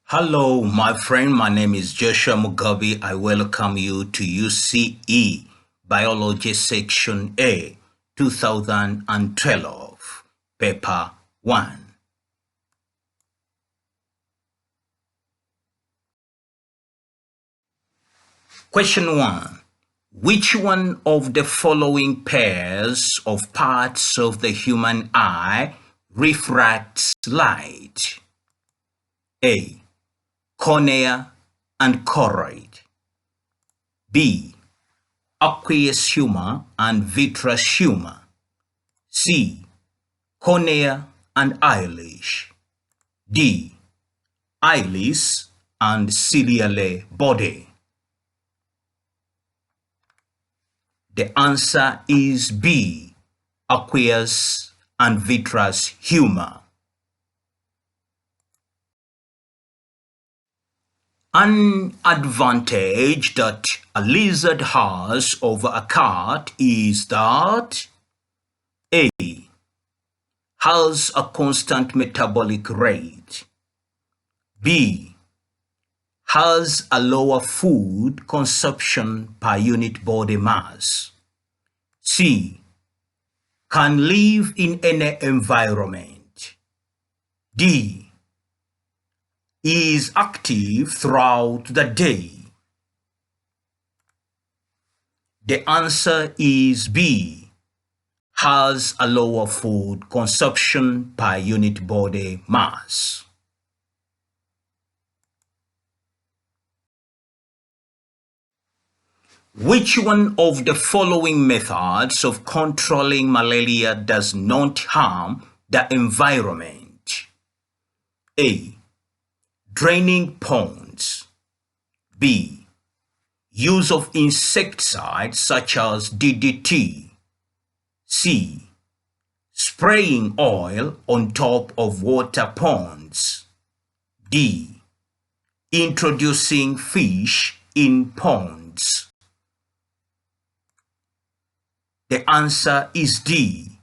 Hello, my friend. My name is Joshua Mugabe. I welcome you to UCE Biology Section A 2012, Paper 1. Question 1. Which one of the following pairs of parts of the human eye refracts light? A. Cornea and choroid. B. Aqueous humor and vitreous humor. C. Cornea and eyelash. D. Iris and ciliary body. The answer is B. Aqueous and vitreous humor. An advantage that a lizard has over a cat is that A. Has a constant metabolic rate. B. Has a lower food consumption per unit body mass. C. Can live in any environment. D. Is active throughout the day. The answer is B. Has a lower food consumption per unit body mass. Which one of the following methods of controlling malaria does not harm the environment? A. Draining ponds. B. Use of insecticides such as DDT. C. Spraying oil on top of water ponds. D. Introducing fish in ponds. The answer is D.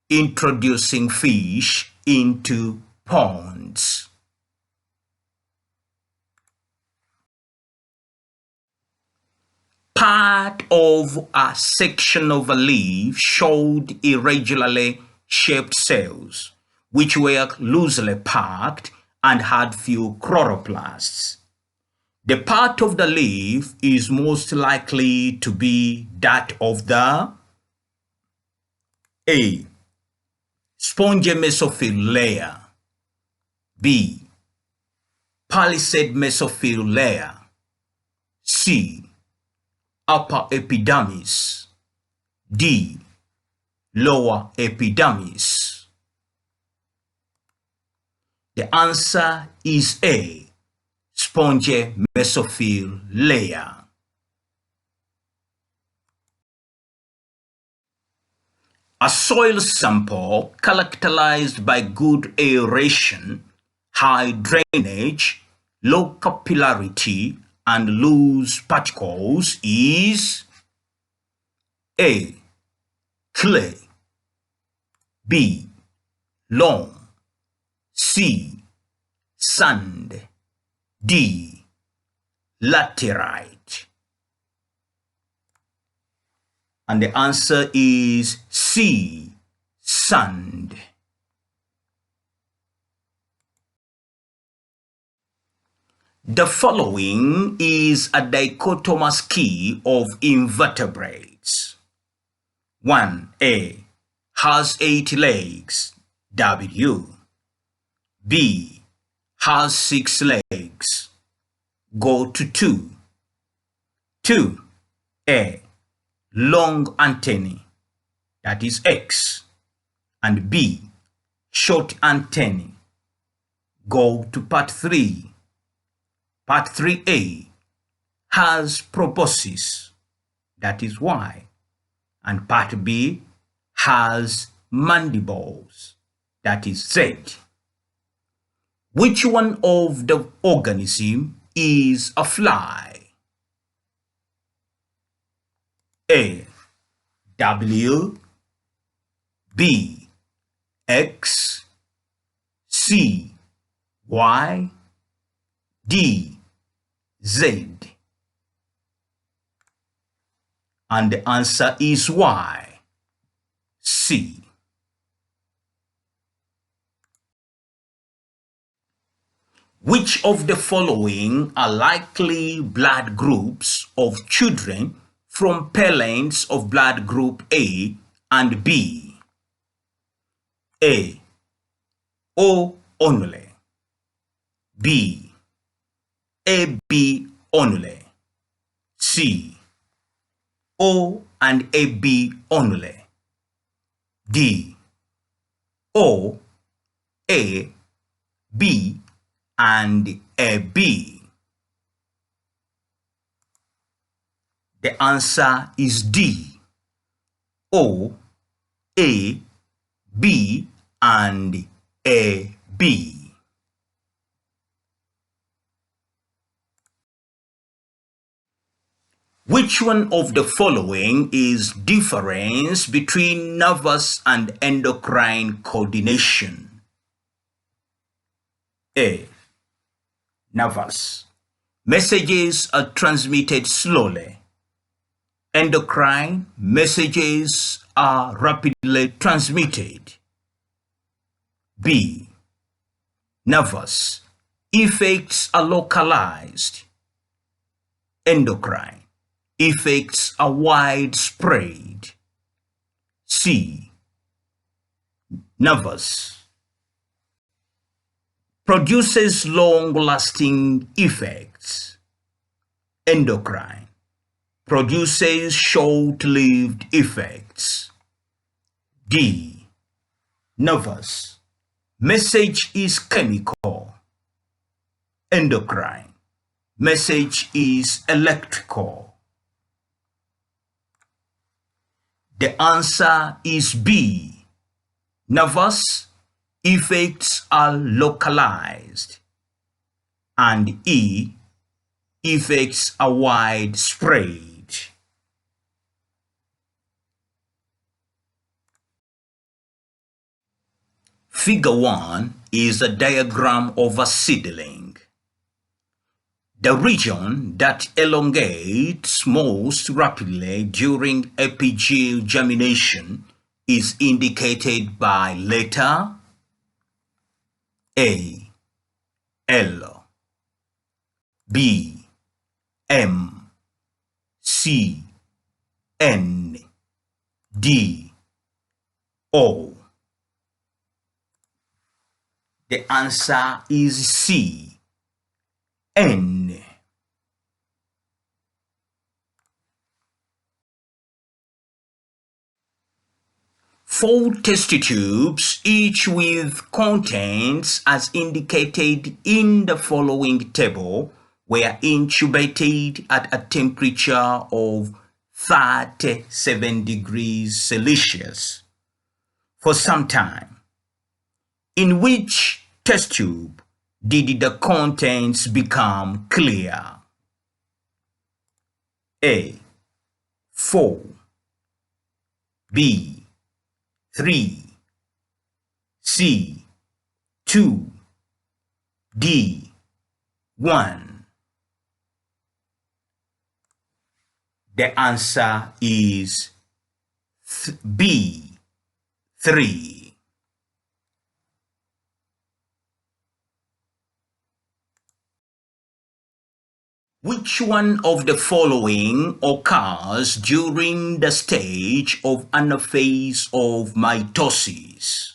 Introducing fish into ponds. Part of a section of a leaf showed irregularly shaped cells, which were loosely packed and had few chloroplasts. The part of the leaf is most likely to be that of the A. Spongy mesophyll layer. B. Palisade mesophyll layer. C. Upper epidermis. D. Lower epidermis. The answer is A. Spongy mesophyll layer. A soil sample characterized by good aeration, high drainage, low capillarity, and loose particles is A. Clay. B. Loam. C. Sand. D. Laterite. And the answer is C. Sand. The following is a dichotomous key of invertebrates. 1A. Has 8 legs. W. B. Has 6 legs. Go to 2. 2A. Long antennae, that is X, and B. Short antennae. Go to part 3. Part 3A has proboscis, that is Y, and part B has mandibles, that is Z. Which one of the organism is a fly? A. W. B. X. C. Y. D. Z. And the answer is Y. C. Which of the following are likely blood groups of children from parents of blood group A and B? A. O only. B. AB only. C. O and AB only. D. O, A, B, and AB. The answer is D. O, A, B, and AB. Which one of the following is difference between nervous and endocrine coordination? A. Nervous. Messages are transmitted slowly. Endocrine messages are rapidly transmitted. B. Nervous. Effects are localized. Endocrine. Effects are widespread. C. Nervous. Produces long-lasting effects. Endocrine. Produces short-lived effects. D. Nervous. Message is chemical. Endocrine. Message is electrical. The answer is B. Nervous. Effects are localized. And E. Effects are widespread. Figure 1 is a diagram of a seedling. The region that elongates most rapidly during epigynous germination is indicated by letter A, L, B, M, C, N, D, O. The answer is C, N. Four test tubes, each with contents as indicated in the following table, were intubated at a temperature of 37 degrees Celsius for some time. In which test tube did the contents become clear? A. 4. B. 3. C. 2. D. 1. The answer is B. 3. Which one of the following occurs during the stage of anaphase of mitosis?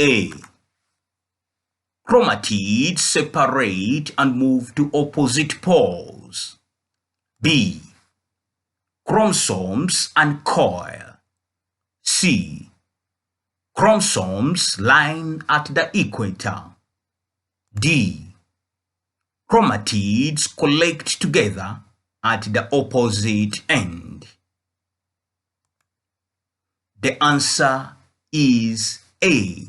A. Chromatids separate and move to opposite poles. B. Chromosomes uncoil. C. Chromosomes line at the equator. D. Chromatids collect together at the opposite end. The answer is A.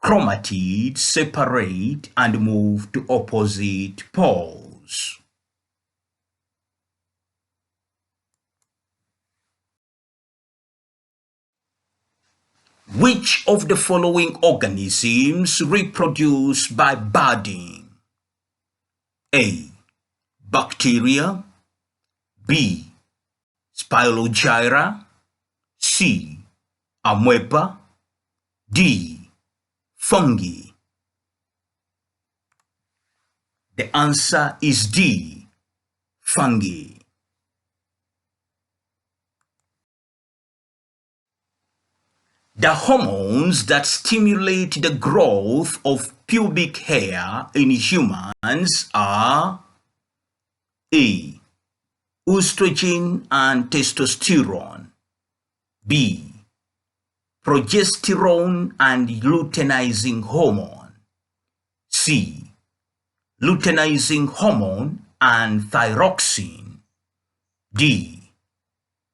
Chromatids separate and move to opposite poles. Which of the following organisms reproduce by budding? A. Bacteria. B. Spilogyra. C. Amoeba. D. Fungi. The answer is D. Fungi. The hormones that stimulate the growth of pubic hair in humans are A. Estrogen and testosterone. B. Progesterone and luteinizing hormone. C. Luteinizing hormone and thyroxine. D.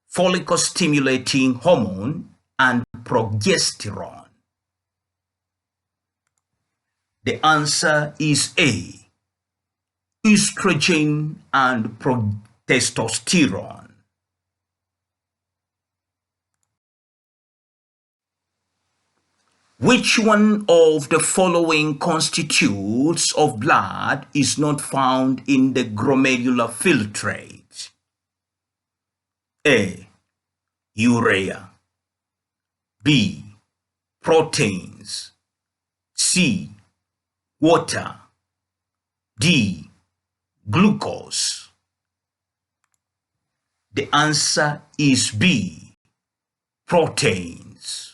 Follicle-stimulating hormone and progesterone. The answer is A. Estrogen and testosterone. Which one of the following constituents of blood is not found in the glomerular filtrate? A. Urea. B. Proteins. C. Water. D. Glucose. The answer is B. Proteins.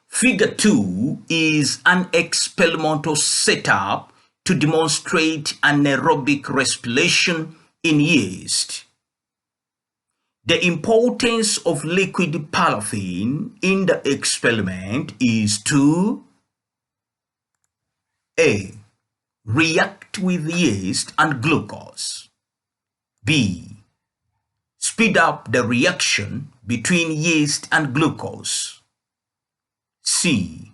Figure 2 is an experimental setup to demonstrate anaerobic respiration in yeast. The importance of liquid paraffin in the experiment is to A. React with yeast and glucose. B. Speed up the reaction between yeast and glucose. C.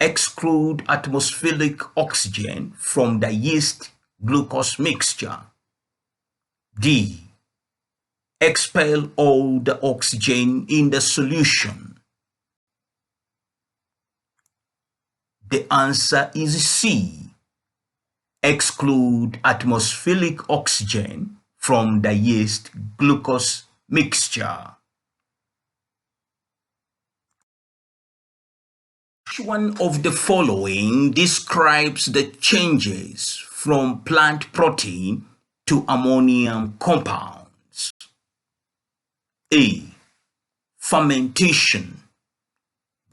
Exclude atmospheric oxygen from the yeast-glucose mixture. D. Expel all the oxygen in the solution. The answer is C. Exclude atmospheric oxygen from the yeast-glucose mixture. Which one of the following describes the changes from plant protein to ammonium compounds? A. Fermentation.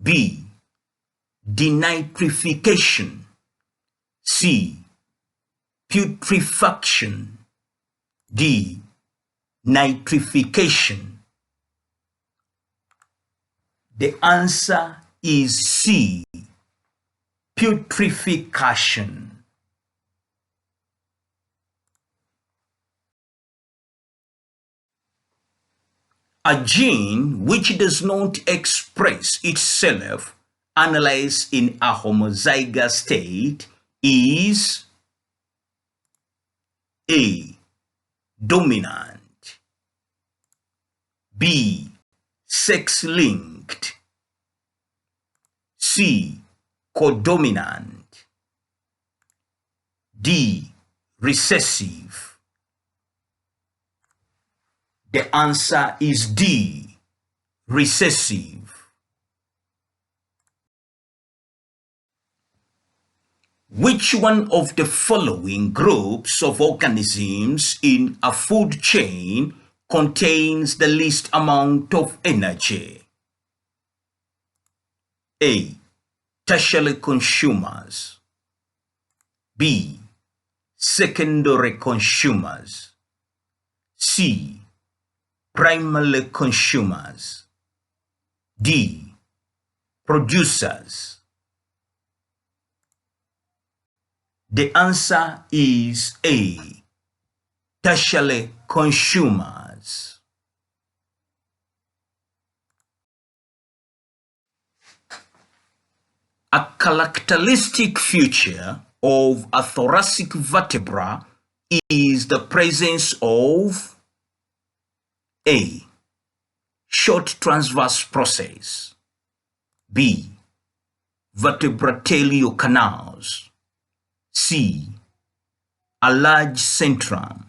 B. Denitrification. C. Putrefaction. D. Nitrification. The answer is C. Putrefaction. A gene which does not express itself unless in a homozygous state is A. Dominant. B. Sex-linked. C. Codominant. D. Recessive. The answer is D. Recessive. Which one of the following groups of organisms in a food chain contains the least amount of energy? A. Tertiary consumers. B. Secondary consumers. C. Primary consumers. D. Producers. The answer is A. Tertiary consumers. A characteristic feature of a thoracic vertebra is the presence of A. Short transverse process. B. vertebral canals. C. A large centrum.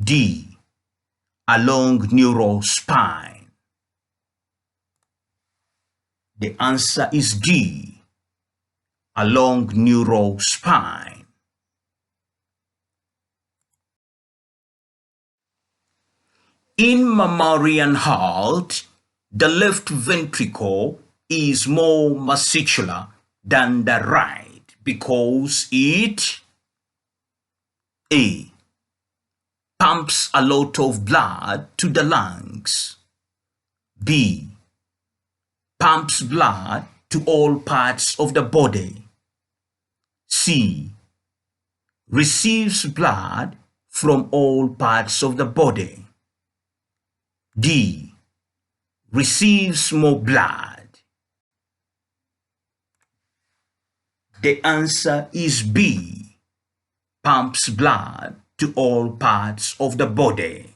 D. A long neural spine. The answer is D. A long neural spine. In mammalian heart, the left ventricle is more muscular than the right because it A. Pumps a lot of blood to the lungs. B. Pumps blood to all parts of the body. C. Receives blood from all parts of the body. D. Receives more blood. The answer is B. Pumps blood to all parts of the body.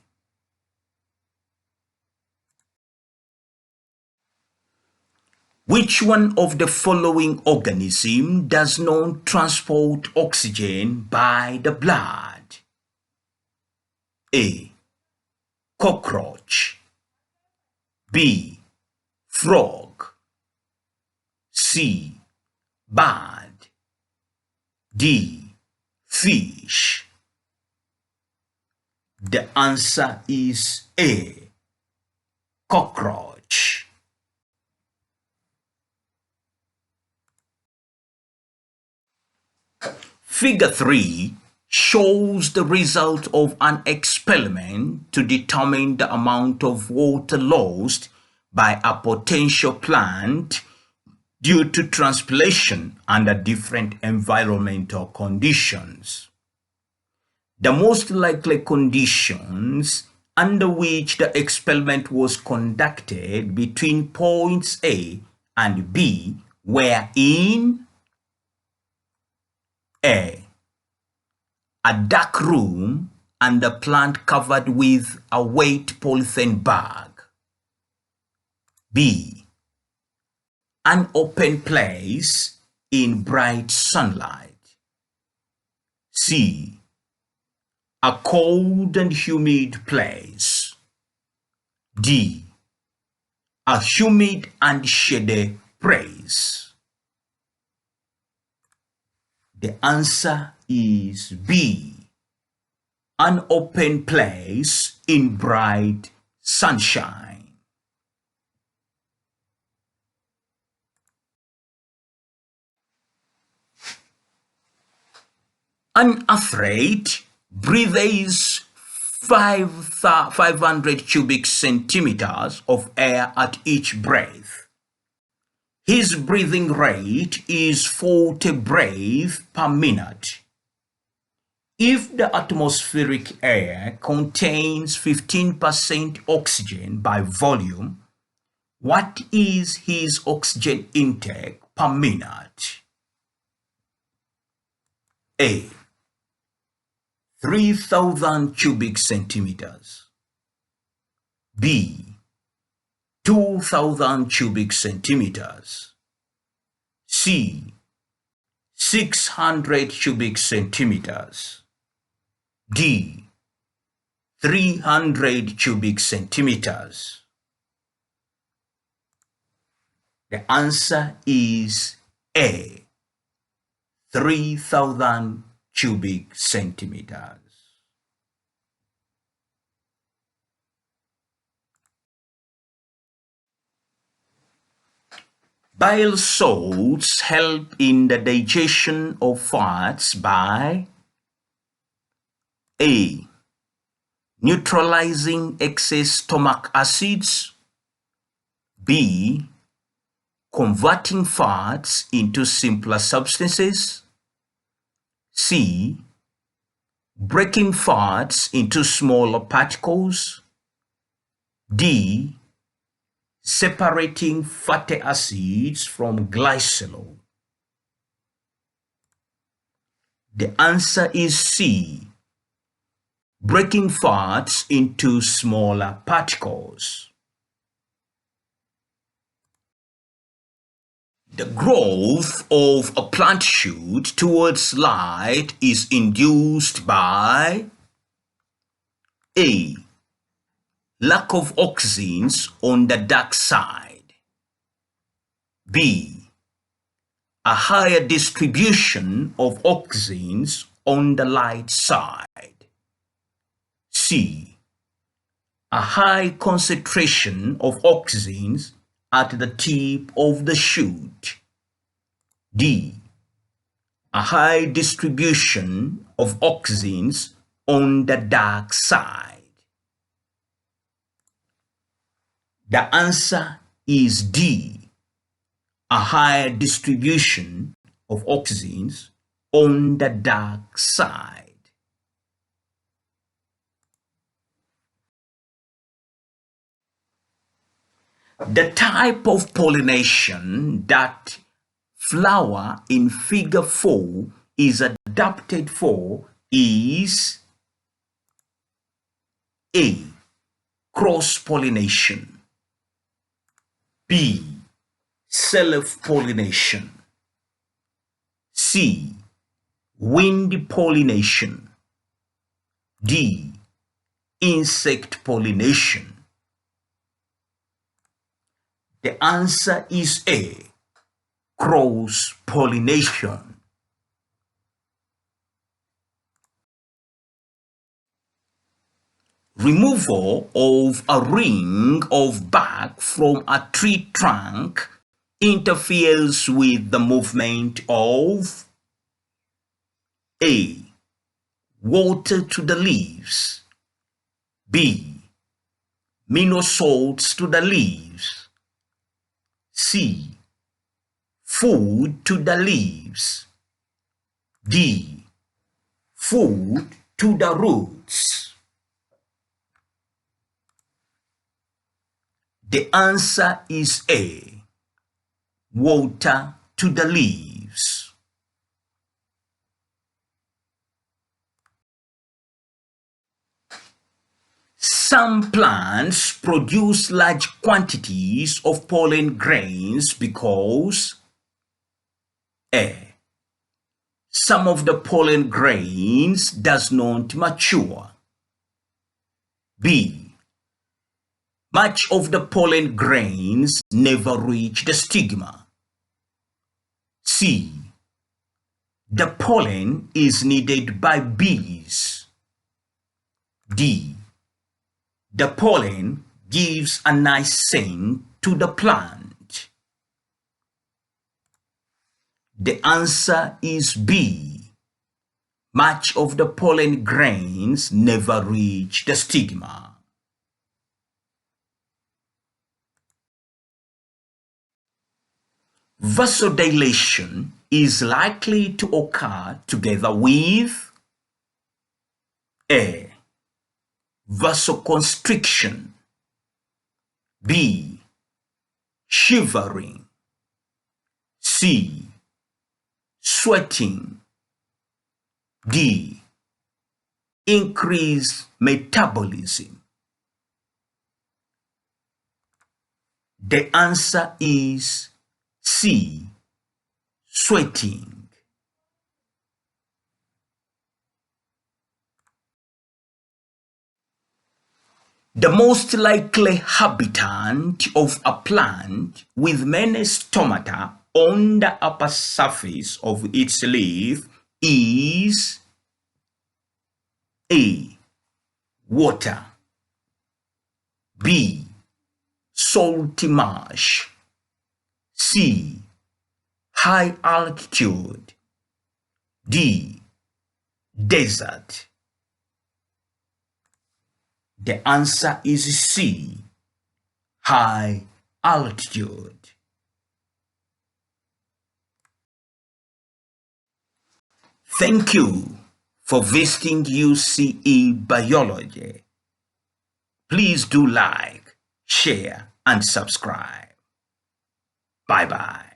Which one of the following organism does not transport oxygen by the blood? A. Cockroach. B. Frog. C. Bird. D. Fish. The answer is A. Cockroach. Figure 3 shows the result of an experiment to determine the amount of water lost by a potential plant due to transpiration under different environmental conditions. The most likely conditions under which the experiment was conducted between points A and B were in A. A dark room and the plant covered with a wet polythene bag. B. An open place in bright sunlight. C. A cold and humid place. D. A humid and shady place. The answer is B. An open place in bright sunshine. An athlete breathes 500 cubic centimeters of air at each breath. His breathing rate is 40 breaths per minute. If the atmospheric air contains 15% oxygen by volume, what is his oxygen intake per minute? A. 3,000 cubic centimeters. B. 2,000 cubic centimeters. C. 600 cubic centimeters. D. 300 cubic centimeters. The answer is A. 3,000 cubic centimeters. Bile salts help in the digestion of fats by A. Neutralizing excess stomach acids. B. Converting fats into simpler substances. C. Breaking fats into smaller particles. D. Separating fatty acids from glycerol. The answer is C. Breaking fats into smaller particles. The growth of a plant shoot towards light is induced by A. Lack of oxygens on the dark side. B. A higher distribution of oxygens on the light side. C. A high concentration of oxygens at the tip of the shoot. D. A high distribution of oxygens on the dark side. The answer is D. A higher distribution of oxygens on the dark side. The type of pollination that flower in figure 4 is adapted for is A. Cross-pollination. B. Self-pollination. C. Wind pollination. D. Insect pollination. The answer is A. Cross-pollination. Removal of a ring of bark from a tree trunk interferes with the movement of A. Water to the leaves. B. Mineral salts to the leaves. C. Food to the leaves. D. Food to the roots. The answer is A. Water to the leaves. Some plants produce large quantities of pollen grains because A. Some of the pollen grains does not mature. B. Much of the pollen grains never reach the stigma. C. The pollen is needed by bees. D. The pollen gives a nice scent to the plant. The answer is B. Much of the pollen grains never reach the stigma. Vasodilation is likely to occur together with A. Vasoconstriction. B. Shivering. C. Sweating. D. Increased metabolism. The answer is C. Sweating. The most likely habitat of a plant with many stomata on the upper surface of its leaf is A. Water. B. Salty marsh. C. High altitude. D. Desert. The answer is C. High altitude. Thank you for visiting UCE Biology. Please do like, share, and subscribe. Bye-bye.